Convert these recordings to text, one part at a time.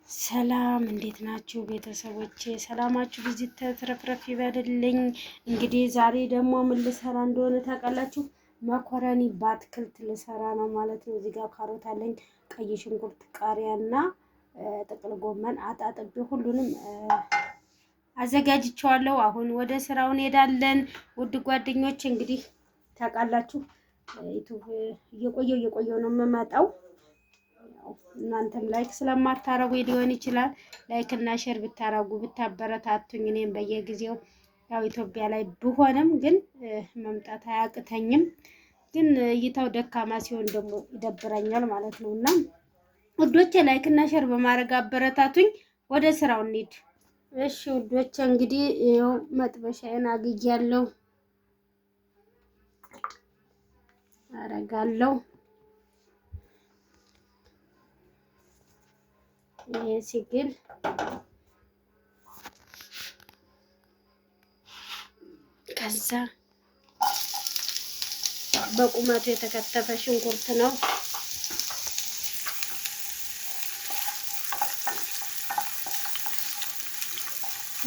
ሰላም እንዴት ናችሁ ቤተሰቦቼ? ሰላማችሁ ብዙ ተትረፍረፍ ይበልልኝ። እንግዲህ ዛሬ ደግሞ ምን ልሰራ እንደሆነ ታውቃላችሁ? መኮረኒ በአትክልት ልሰራ ነው ማለት ነው። እዚህ ጋር ካሮት አለኝ፣ ቀይ ሽንኩርት፣ ቃሪያና ጥቅል ጎመን አጣጥቤ ሁሉንም አዘጋጅቼዋለሁ። አሁን ወደ ስራው እንሄዳለን። ውድ ጓደኞች እንግዲህ ታውቃላችሁ ዩቲዩብ እየቆየው ነው የምመጣው። እናንተም ላይክ ስለማታረጉ ሊሆን ይችላል። ላይክ እና ሼር ብታረጉ ብታበረታቱኝ እኔም በየጊዜው ያው ኢትዮጵያ ላይ ብሆንም ግን መምጣት አያቅተኝም። ግን እይታው ደካማ ሲሆን ደግሞ ይደብረኛል ማለት ነው። እና ውዶቼ ላይክ እና ሼር በማድረግ አበረታቱኝ። ወደ ስራው እንሂድ። እሺ ውዶቼ እንግዲህ ይኸው መጥበሻዬን አግያለሁ አረጋለሁ። ይሄ ሲግል ከዛ በቁመቱ የተከተፈ ሽንኩርት ነው።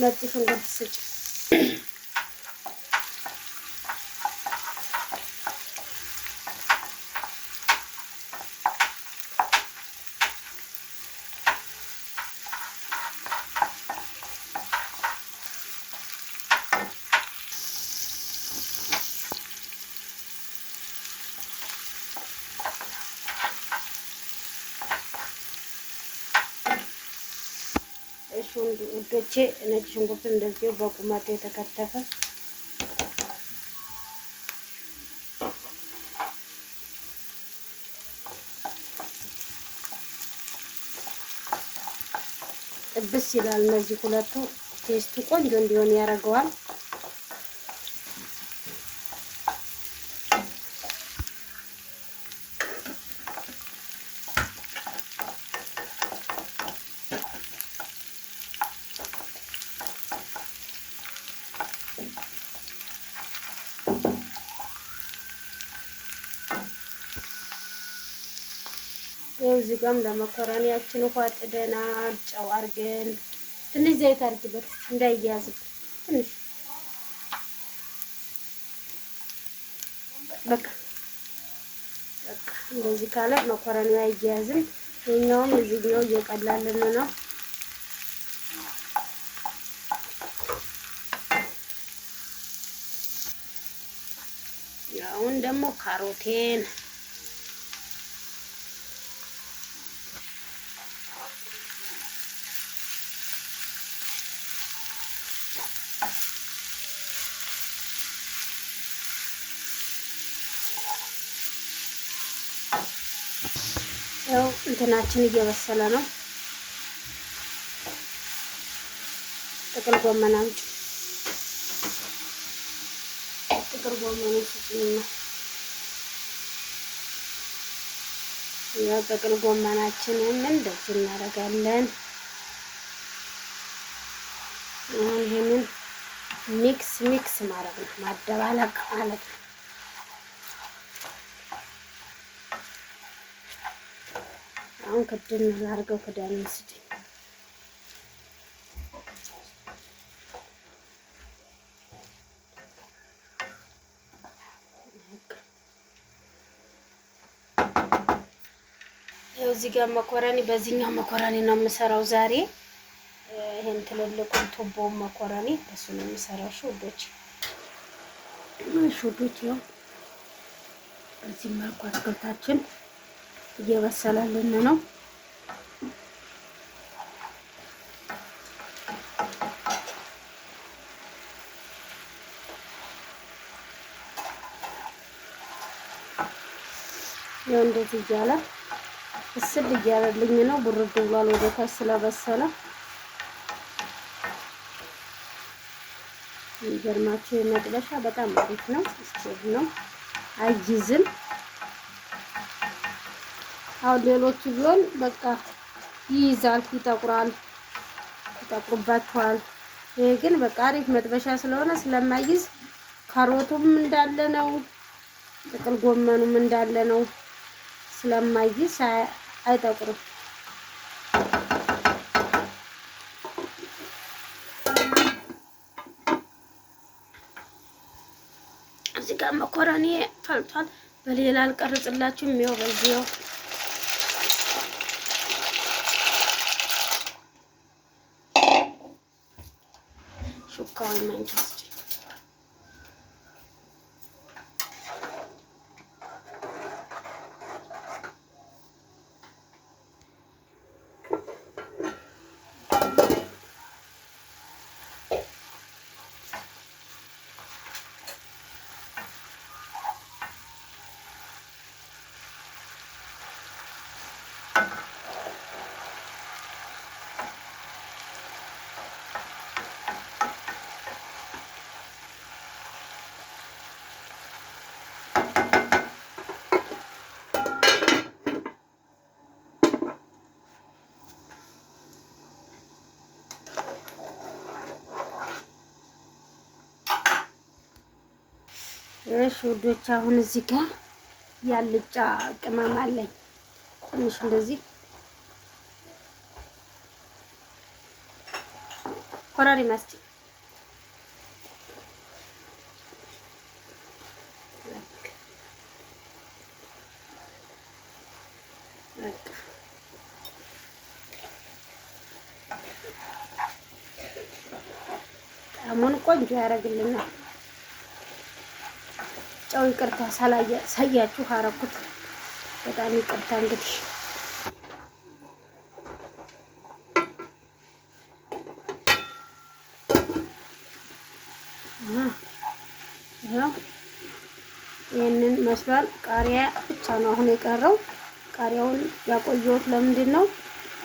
ነጭ ሽንኩርት ስጭ ውዶቼ ነጭ ሽንኩርት እንደዚህ በቁመቱ የተከተፈ ጥብስ ይላል። እነዚህ ሁለቱ ቴስቱ ቆንጆ እንዲሆን ያደርገዋል። እዚህ ጋርም ለመኮረኒያችን ውሃ ጥደናል። ጨው አድርገን ትንሽ ዘይት አድርግበት እንዳይያዝብን ትንሽ በቃ እንደዚህ ካለ መኮረኒው አይያዝም። የኛውም እዚህኛው እየቀላልን ነው። አሁን ደግሞ ካሮቴን ያው እንትናችን እየበሰለ ነው። ጥቅል ጎመን አምጪ፣ ጥቅል ጎመን ስጭኝና ያው ጥቅል ጎመናችንን እንደዚህ እናደርጋለን። ይሄንን ሚክስ ማድረግ ነው፣ ማደባለቅ ማለት ነው። አሁን ክድን ላድርገው። ክዳን ስጪኝ። ይኸው እዚህ ጋር መኮረኒ፣ በዚህኛው መኮረኒ ነው የምሰራው ዛሬ። ይሄን ትልልቁን ቱቦ መኮረኒ እሱ ነው የምሰራው። ሹዶች ያው በዚህ መልኩ አትክልታችን እየበሰለልን ነው። ያው እንደዚህ እያለ እስል እያለልኝ ነው። ብርድ ብሏል ወደ ታች ስለበሰለ። የሚገርማችሁ የመጥበሻ በጣም አሪፍ ነው። ስቶቭ ነው፣ አይይዝም። አሁን ሌሎቹ ቢሆን በቃ ይይዛል፣ ይጠቁርባቸዋል። ይሄ ግን በቃ አሪፍ መጥበሻ ስለሆነ ስለማይይዝ ካሮቱም እንዳለ ነው፣ ጥቅል ጎመኑም እንዳለ ነው። ስለማይይዝ አይጠቁርም። ጋር መኮረኒ ፈልቷል። በሌላ አልቀርጽላችሁም። ይኸው በዚህው ሹካው ማንኪያ እሺ ውዶች፣ አሁን እዚህ ጋር ያልጫ ቅመም አለኝ። ትንሽ እንደዚህ ኮረሪማ እስኪ ጣዕሙን ቆንጆ ያደርግልናል። ጨው ይቅርታ ሳያችሁ አረኩት። በጣም ይቅርታ። እንግዲህ ይሄንን መስሏል። ቃሪያ ብቻ ነው አሁን የቀረው። ቃሪያውን ያቆየሁት ለምንድን ነው?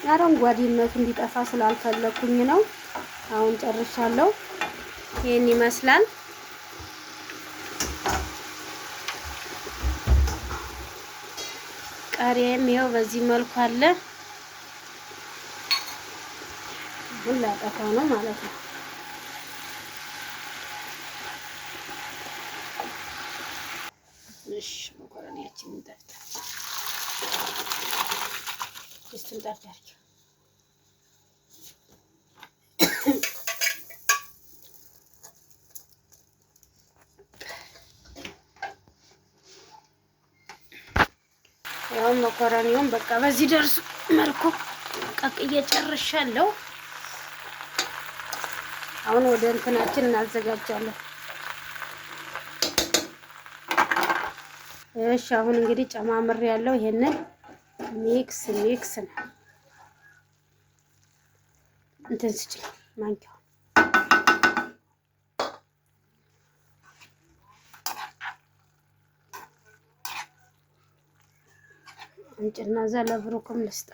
አረንጓዴነቱ እንዲጠፋ ስላልፈለኩኝ ነው። አሁን ጨርሻለሁ። ይሄን ይመስላል። ቃሪያም ይኸው በዚህ መልኩ አለ። ሁላ ጠፋ ነው ማለት ነው። እሺ መኮረኒያችን እንጠጣ። እስቲ እንጠጣ። ያው መኮረኒውን በቃ በዚህ ደርሶ መልኩ ቀቅዬ ጨርሻለሁ። አሁን ወደ እንትናችን እናዘጋጃለን። እሺ አሁን እንግዲህ ጨማምር ያለው ይሄንን ሚክስ ነው። እንትን ስጪ ማንኪያው እንጭና ዘለ ብሩክም ልስጣ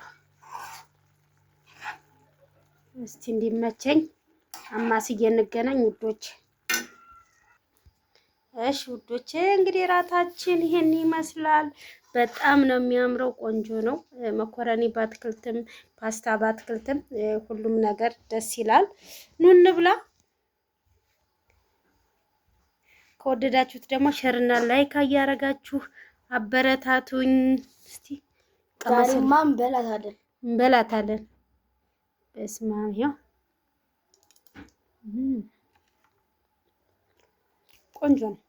እስቲ እንዲመቸኝ አማስዬ እንገናኝ ውዶች። እሺ ውዶቼ እንግዲህ ራታችን ይሄን ይመስላል። በጣም ነው የሚያምረው፣ ቆንጆ ነው። መኮረኒ ባትክልትም ፓስታ ባትክልትም ሁሉም ነገር ደስ ይላል። ኑ እንብላ። ከወደዳችሁት ደግሞ ሼርና ላይክ እያደረጋችሁ አበረታቱኝ። እስቲ ዛሬማ እንበላታለን። በስመ አብ ይኸው ቆንጆ ነው።